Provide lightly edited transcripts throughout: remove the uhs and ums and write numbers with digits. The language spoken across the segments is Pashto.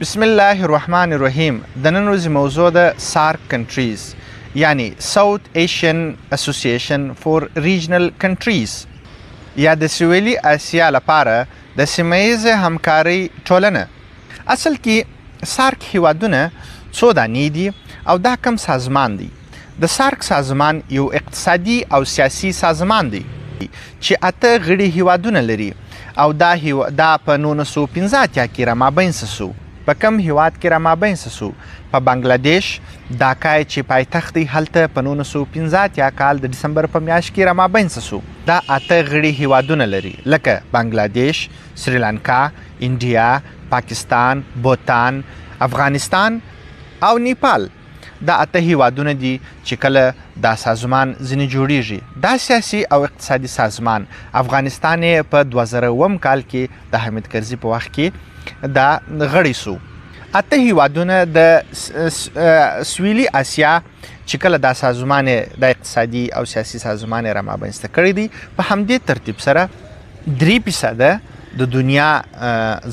بسم الله الرحمن الرحیم. د نن ورځې موضوع د سارک کنټریز یعنی ساوث ایشین اسوسییشن فور ریجنل کنټریز یا د سویلي اسیا لپاره د سیمه‌ییزې همکارۍ ټولنه. اصل کې سارک هیوادونه څو دانې دي او دا کم سازمان دی. د سارک سازمان یو اقتصادي او سیاسي سازمان دی چې 8 غړي هیوادونه لري او دا په 1915 کې رامابین سو. په کم هیواد کې رامابین سو؟ په بنگلاديش ډاکا چې پایتخت دی هلته په 1915 کال د دسمبر په میاشت کې رامابین سو. دا 8 غړي هیوادونه لري لکه بنگلاديش، سریلانکا، انډیا، پاکستان، بوتان، افغانستان او نیپال. دا 8 هیوادونه دي چې کله دا سازمان ځینې جوړیږي. دا سیاسي او اقتصادي سازمان افغانستان په 2001 کال کې د حامد کرزي په وخت کې دا غړي سو. 8 هیوادونه د سویلي اسیا چې کله دا سازمان د اقتصادي او سیاسي سازمان رامابینسته کړی دی په همدې ترتیب سره 3% د دنیا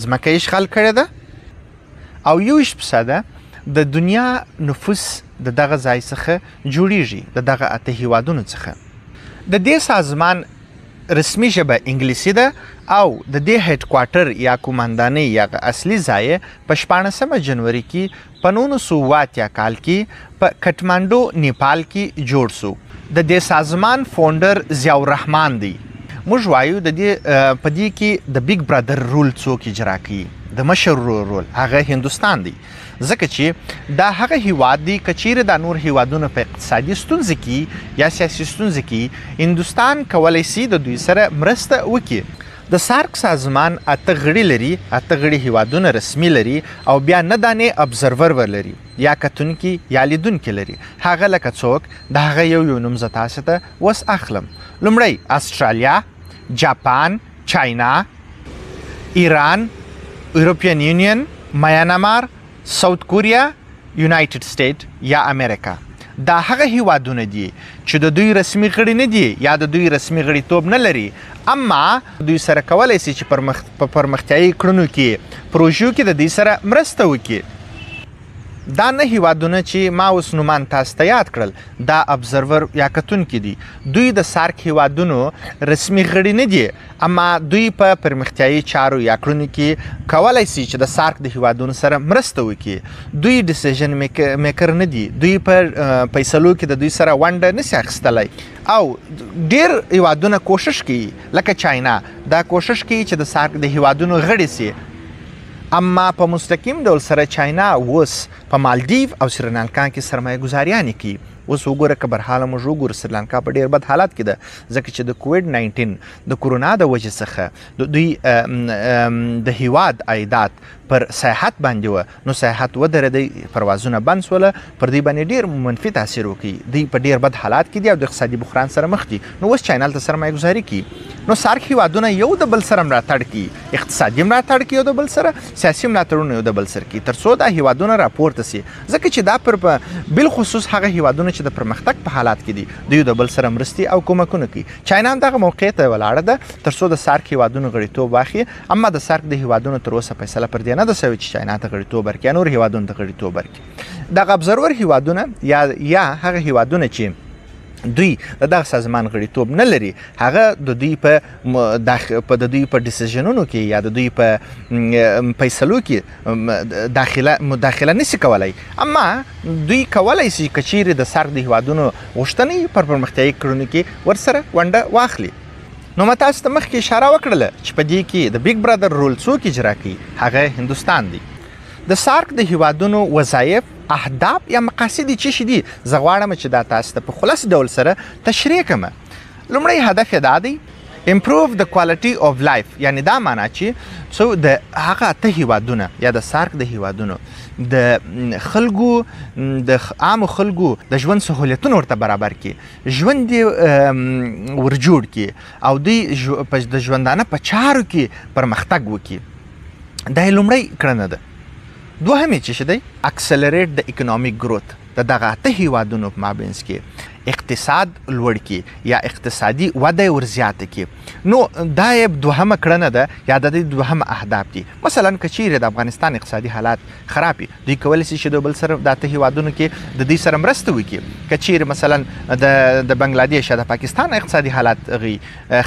ځمکه اشغال کړې ده او 1% د دنیا نفوس د دغه ځای څخه جوړیږي، د دغه 8 هیوادونو څخه. د دې سازمان رسمي ژبه انګلیسي ده او د دې هډ کوارټر یا کوماندانۍ یا اصلي ځای په 14 جنوري کې په 1908 کال کې په کټمانډو نیپال کې جوړ سو. د دې سازمان فاونډر ضیاء الرحمن دی. موږ وایو د دې په دې کې د بیگ برادر رول څوک اجرا کوي، د مشر رول هغه هندوستان دی، ځکه چې دا هغه هیواد دی که چیرې دا نور هیوادونه په اقتصادي ستونزې کې یا سیاسي ستونزې کې هندوستان کولی سي د دوی سره مرسته وکړي. د سارک سازمان 8 غړي لري، 8 غړي هیوادونه رسمي لري او بیا 9 دانې ابزرور ولري یا کتونکي یا لیدونکي لري. هغه لکه څوک د هغه یو نوم زه تاسو ته وس اخلم. لومړی استرالیا، جاپان، چاینا، ایران، یورپین یونین، میانمار، ساوث کوریا، یونایټډ سټیټ یا امریکا. دا هغه هیوادونه دي چې د دوی رسمي غړي نه دي یا د دوی رسمي غړیتوب نه لري، اما دوی سره کولی سي چې په پرمختیایي کړنو کې پروژو کې د دوی سره مرسته وکړي. دا نه هیوادونه چې ما اوس نومان تاسو ته یاد کړل دا ابزرور یا کتونکي دي. دوی د سارک هیوادونو رسمي غړي نه دي، اما دوی په پرمختیایي چارو یا کړنو کې کولی سي چې د سارک د هیوادونو سره مرسته وکړي. دوی ډیسیژن میکر نه دي، دوی په فیصلو کې د دوی سره ونډه نشي اخیستلی او ډیر هیوادونه کوشش کوي لکه چاینا دا کوشش کوي چې د سارک د هیوادونو غړي سي، اما په مستقیم ډول سره چاینا اوس په مالدیو او سریلانکا کې سرمایه گذاریانې کوي. اوس وګوره که برحاله موږ وګورو سریلانکا په ډیر بد حالات کې ده، ځکه چې د کووډ 19 د کورونا د وجې څخه د دوی د هیواد عایدات پر سیاحت باندې و، نو سیاحت ودرېدی، پروازونه بند سوله، پر دوی باندې ډیر منفي تاثیر وکړي. دوی په ډیر بد حالات کې دي او د اقتصادي بحران سره مخ دي. نو اوس چاینا ته سرمایه گذاري کوي. نو سارک هیوادونه یو د بل سره ملاتړ کوي، اقتصادي ملاتړ کوي یو د بل سره، سیاسي ملاتړونه یو د بل سره کوي، تر څو دا هیوادونه راپورته سي. ځکه چې دا پر بالخصوص هغه هیوادونه چې د پرمختګ په حالات کې دي دوی د بل سره مرستې او کومکونه کوي. چاینا هم دغه موقع ته ولاړه ده تر څو د سارک هیوادونو غړیتوب واخلي، اما د سارک د هیوادونو تر اوسه فیصله پر دې نه ده سوې چې چاینا ته غړیتوب ورکړي، نور هیوادونو ته غړیتوب ورکړي. دغه ابزرور هیوادونه یا هغه هیوادونه چې دوی د دغه سازمان غړیتوب نه لري، هغه د دوی په ډیسیژنونو کې یا د دوی په فیصلو کې مداخله نشي کولی، اما دوی کولی شي که چیرې د سارک د هیوادونو غوښتنې پر پرمختیایي کړنو کې ورسره ونډه واخلي. نو ما تاسو ته مخکې اشاره وکړله چې په دې کې د بیگ برادر رول څوک اجرا کوي، هغه هندوستان دی. د سارک د هیوادونو وظایف، اهداف یا مقاصد څه شي دي؟ زه غواړم چې دا تاسو ته په خلاص ډول سره تشریح کړم. لومړی هدف یې دا دی improve the quality of life، یعنی دا معنا چې څو د هغه 8 هیوادونه یا د سارک د هیوادونو د خلکو د عامو خلکو د ژوند سهولتونه ورته برابر کړي، ژوند یې ورجوړ کړي او دوی د ژوندانه په چارو کې پرمختګ وکړي. دا یې لومړی کړنه ده. دوهم یې چې دی اکسلریټ د اکنامیک گروث، د دغه اته هیوادونو په مابینځ کې اقتصاد لوړ کړي یا اقتصادي وده یې ورزیاته کړي، نو دا یې دوهمه کړنه ده یا د دې دوهم اهداف دي. مثلا که چیرې د افغانستان اقتصادي حالات خراب وي، دوی کولی شي چې د بل سره د اته هیوادونو کې د دوی سره مرسته وکړي. که چیرې مثلا د بنګلادیش یا د پاکستان اقتصادي حالات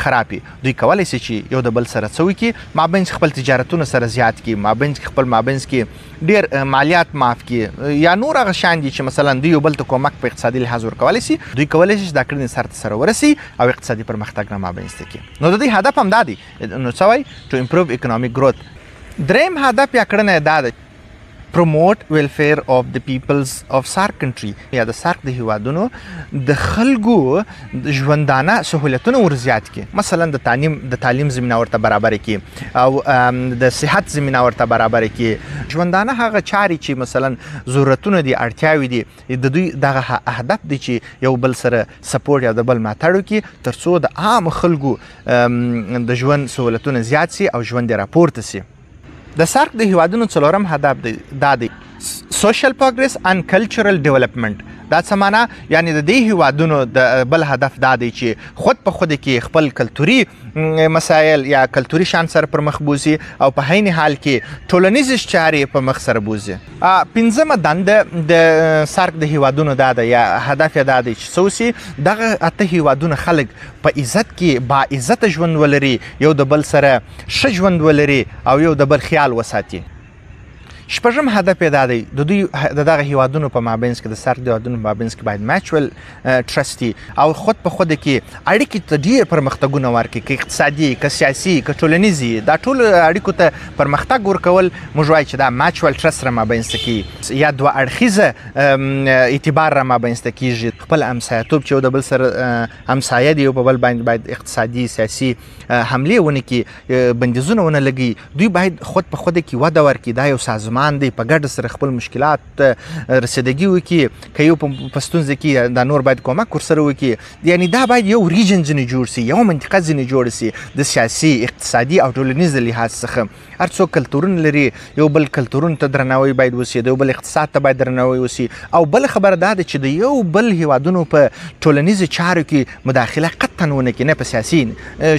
خراب وي، دوی کولی شي چې یو د بل سره څه وکړي، مابینځ خپل تجارتونه سره زیات کړي، مابینځ کې ډېر مالیات معاف کړي یا نور هغه شیان دي چې مثلا دوی یو بل ته کومک په اقتصادي لحاظ ورکولی شي، دوی کولی شي چې دا کړنې سر ته سره ورسي او اقتصادي پرمختګ رامابینځ ته کړي. نو د دوی هدف هم دا دی، نو څه وایي ټو امپروو اکنامک گروث. دریم هدف یا کړنه یې دا ده promote welfare of the peoples of SAARC country یا د SAARC د هیوادونو د خلکو ژوندانه سهولتونه ورزیات کړي. مثلا د تعلیم زمینه ورته برابر کړي او د صحت زمینه ورته برابر کړي. ژوندانه هغه چارې چې مثلا ضرورتونه دي، اړتیاوې دي، د دوی دغه هدف دی چې یو بل سره سپورټ یا د بل ملاتړ وکړي تر څو د عام خلکو د ژوند سهولتونه زیات سي او ژوند یې راپورته سي. د SAARC د هیوادونو څلورم هدف دا دی سوشل پروګرس اند کلچرل ډیولپمنٹ. دا څه معنا؟ یعنی د دې هیوادونو د بل هدف دا دی چې خود په خود کې خپل کلتوري مسایل یا کلتوري شان سره پر مخ بوزي او په عین حال کې ټولنیزې چارې په مخ سره بوزي. پنځمه دنده د SAARC د هیوادونو دا ده یا هدف یې دا دی چې څه وسي دغه اته هیوادونه خلک په عزت کې با عزته ژوند ولري، یو د بل سره ښه ژوند ولري او یو د بل خیال وساتي. شپږم هدف یې دا دی د دوی د دغه هیوادونو په مابینځ کې د SAARC د هیوادونو په مابینځ کې باید میچوال ټرست وي او خود په خود کې اړیکې ته ډېر پرمختګونه ورکړي، که اقتصادي، که سیاسي، که ټولنیزي. دا ټول اړیکو ته پرمختګ ورکول موږ وایو چې دا میچوال ټرست را مابینځ ته کېږي یا دوه اړخیزه اعتبار را مابینځ ته کېږي. خپل همسایه‌توب چې یو د بل سره همسایه دي، یو په بل باندې باید اقتصادي سیاسي حملې ونه کړي، بندیزونه ونه لګي. دوی باید خود په خود کې وده ورکړي. دا یو سازمان دی، په ګډه سره خپل مشکلات رسیدګي وکړي. که یو په ستونزه کې دا نور باید کومک ورسره وکړي. یعنی دا باید یو ریجن ځینې جوړ سي، یو منطقه ځینې جوړه سي د سیاسي، اقتصادي او ټولنیز لحاظ څخه. هر څوک کلتورونه لري، یو بل کلتورونو ته درناوی باید وسي، د یو بل اقتصاد ته باید درناوی وسي. او بل خبره دا ده چې د یو بل هیوادونو په ټولنیزو چارو کې مداخله قطعا ونه کړي، نه په سیاسي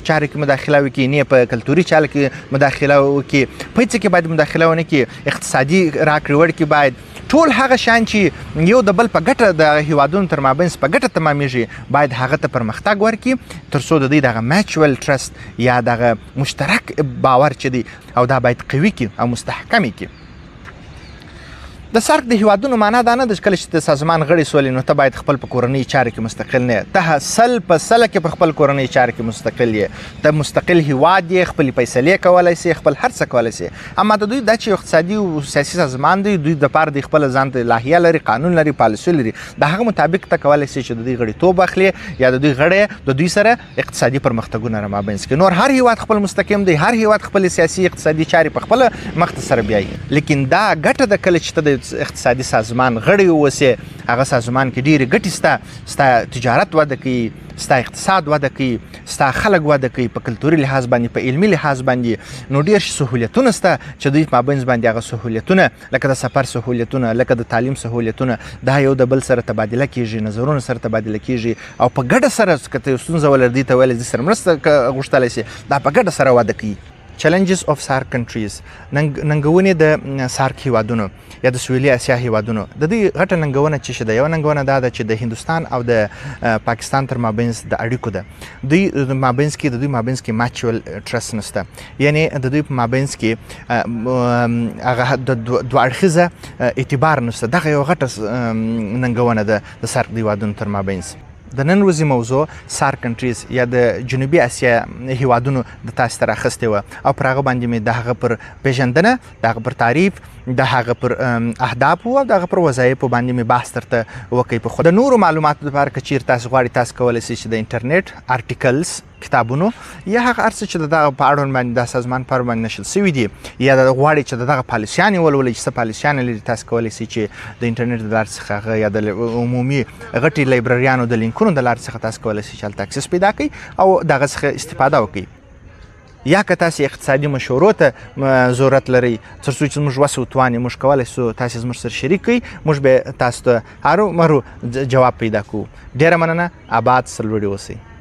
چارو کې مداخله وکړي، نه په کلتوري چارو کې مداخله وکړي، په هېڅ کې باید مداخله ونه کړي. اقتصادي راکړې ورکړې باید ټول هغه شیان چې یو د بل په ګټه د هیوادونو تر مابینځ په ګټه تمامیږي باید هغه ته پرمختګ ورکړي تر څو د دوی دغه میچوال ټرست یا دغه مشترک باور چې دی او دا باید قوي کړي او مستحکم کړي. د SAARC د هیوادونو معنا دا نه ده چې کله چې د سازمان غړی سولې نو ته باید خپل په کورنۍ چارو کې مستقل نه یې، ته سل په سله کې په خپل کورنۍ چارو کې مستقل یې، ته مستقل هیواد یې، خپلې فیصلې کولی سي، خپل هر څه کولی سي. اما د دوی دا چې اقتصادي او سیاسي سازمان دی، دوی دپاره د خپله ځان ته لایحه لري، قانون لري، پالیسي لري، د هغه مطابق ته کولی سي چې د دوی غړیتوب اخلي یا د دوی غړی د دوی سره اقتصادي پرمختګونه رامابینځ کړي. نور هر هیواد خپل مستقیم دی، هر هیواد خپل سیاسي اقتصادي چارې په خپله مخ ته سره بیایي. لیکن دا ګټه ده کله چې ته د اقتصادي سازمان غړی اوسې، هغه سازمان کې ډېرې ګټې ستا تجارت وده کوي، ستا اقتصاد وده کوي، ستا خلک وده کوي، په کلتوري لحاظ باندې، په علمي لحاظ باندې. نو ډېر سهولیتونه سته چې دوی په مابینځ باندې هغه سهولیتونه لکه د سفر سهولیتونه، لکه د تعلیم سهولیتونه، دا یو د بل سره تبادله کېږي، نظرونه سره تبادله کېږي او په ګډه سره که ته یو ستونزه ولري دوی ته ویلی دوی سره مرسته غوښتلی سي، دا په ګډه سره وده کوي. Challenges of SAARC countries، ننګونې د SAARC هیوادونو یا د سویلي اسیا هیوادونو. د دوی غټه ننګونه چې ده، یوه ننګونه دا ده چې د هندوستان او د پاکستان تر مابینځ د اړیکو ده. دوی د مابینځ کې د دوی مابینځ کې میچوال ټرست نشته، یعنی د دوی په مابینځ کې هغه د دوه اړخیزه اعتبار نشته. دغه یوه غټه ننګونه ده د SAARC د هیوادونو تر مابینځ. د نن ورځې موضوع SAARC countries یا د جنوبي اسیا هیوادونو د تاسو ته راخستې وه او پر هغه باندې مې د هغه پر پیژندنه، د هغه پر تعریف، د هغه پر اهدافو او د هغه پر وظایفو باندې مې بحث درته وکړی. په خو د نورو معلوماتو لپاره که چیرې تاسو غواړئ تاسو کولی شئ چې د انټرنیټ آرټیکلز، کتابونو یا هغه هر څه چې د دغه په اړوند باندې د سازمان په اړوند باندې نشر سوي دي یا د غواړئ چې د دغه پالیسیانې ولولئ چې څه پالیسیانې لري، تاسو کولی شئ چې د انټرنیټ د لارې څخه هغه یا د عمومي غټې لایبرریانو د لینکونو د لارې څخه تاسو کولی شئ چې هلته اکسس پیدا کړئ او د هغه څخه استفاده وکړئ. یا که تاسې اقتصادي مشورو ته ضرورت لرئ تر څو چې زموږ وس او توان یې موږ کولی سو تاسې زموږ سره شریک کړئ موږ به تاسو ته هرو مرو جواب پیدا کوو. ډېره مننه. آباد سرلوړي اوسئ.